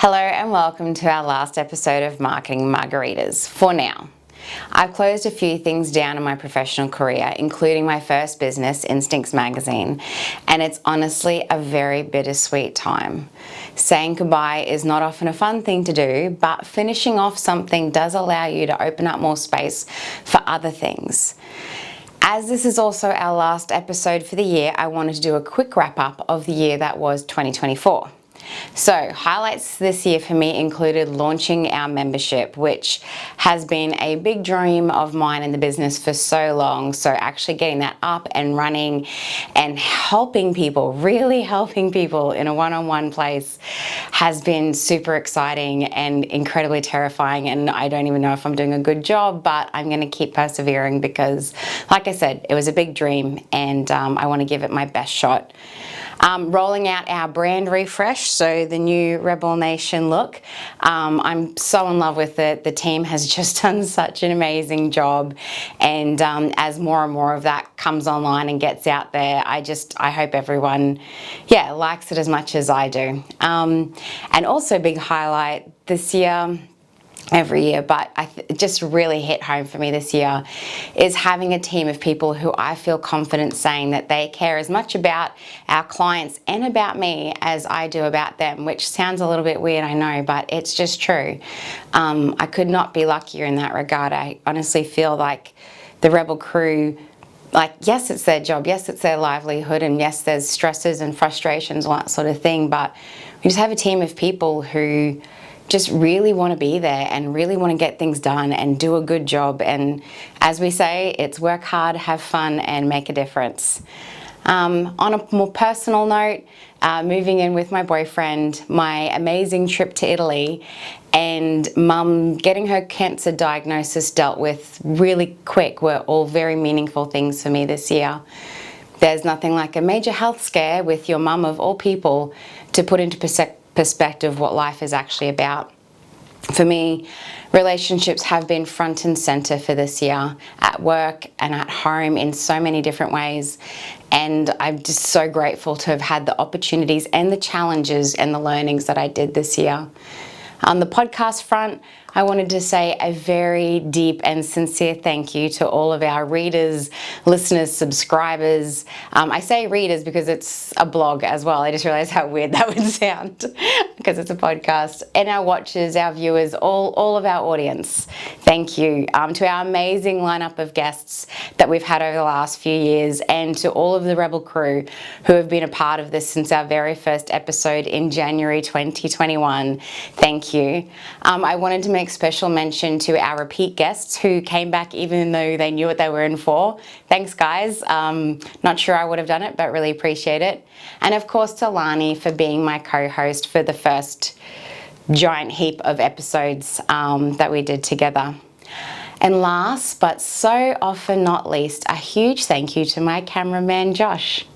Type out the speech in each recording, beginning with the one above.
Hello and welcome to our last episode of Marketing Margaritas. For now, I've closed a few things down in my professional career, including my first business, Instincts Magazine, and it's honestly a very bittersweet time. Saying goodbye is not often a fun thing to do, but finishing off something does allow you to open up more space for other things. As this is also our last episode for the year, I wanted to do a quick wrap up of the year that was 2024. So highlights this year for me included launching our membership, which has been a big dream of mine in the business for so long. So actually getting that up and running and helping people, really helping people in a one-on-one place has been super exciting and incredibly terrifying. And I don't even know if I'm doing a good job, but I'm going to keep persevering because, like I said, it was a big dream and I want to give it my best shot. Rolling out our brand refresh, so the new Rebel Nation look. I'm so in love with it. The team has just done such an amazing job, and as more and more of that comes online and gets out there, I hope everyone, likes it as much as I do. And also big highlight this year, every year, but it just really hit home for me this year, is having a team of people who I feel confident saying that they care as much about our clients and about me as I do about them, which sounds a little bit weird, I know, but it's just true. I could not be luckier in that regard. I honestly feel like the Rebel crew, yes, it's their job, yes, it's their livelihood, and yes, there's stresses and frustrations and that sort of thing, but we just have a team of people who just really want to be there and really want to get things done and do a good job. And as we say, it's work hard, have fun, and make a difference. On a more personal note, moving in with my boyfriend, my amazing trip to Italy, and Mum getting her cancer diagnosis dealt with really quick were all very meaningful things for me this year. There's nothing like a major health scare with your mum of all people to put into perspective what life is actually about. For me, relationships have been front and center for this year, at work and at home in so many different ways. And I'm just so grateful to have had the opportunities and the challenges and the learnings that I did this year. On the podcast front, I wanted to say a very deep and sincere thank you to all of our readers, listeners, subscribers. I say readers because it's a blog as well. I just realized how weird that would sound because it's a podcast. And our watchers, our viewers, all of our audience. Thank you. To our amazing lineup of guests that we've had over the last few years, and to all of the Rebel crew who have been a part of this since our very first episode in January 2021. Thank you. I wanted to make special mention to our repeat guests who came back even though they knew what they were in for. Thanks, guys. Not sure I would have done it, but really appreciate it. And of course to Lani for being my co-host for the first giant heap of episodes that we did together. And last, but so often not least, a huge thank you to my cameraman, Josh.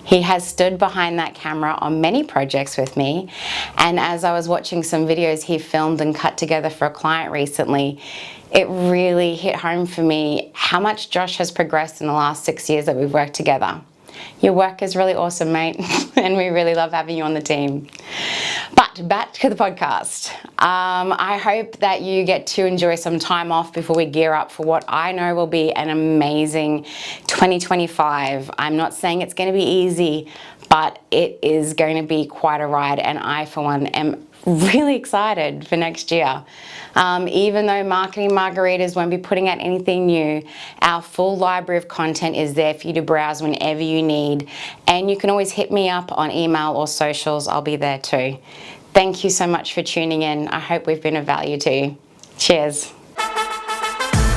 He has stood behind that camera on many projects with me, and as I was watching some videos he filmed and cut together for a client recently, it really hit home for me how much Josh has progressed in the last 6 years that we've worked together. Your work is really awesome, mate, and we really love having you on the team. But back to the podcast. I hope that you get to enjoy some time off before we gear up for what I know will be an amazing 2025. I'm not saying it's going to be easy, but it is going to be quite a ride, and I, for one, am really excited for next year. Even though Marketing Margaritas won't be putting out anything new, our full library of content is there for you to browse whenever you need, and you can always hit me up on email or socials. I'll be there too. Thank you so much for tuning in. I hope we've been of value to you. Cheers.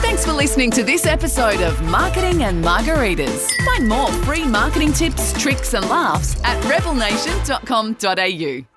Thanks for listening to this episode of Marketing and Margaritas. Find more free marketing tips, tricks and laughs at rebelnation.com.au.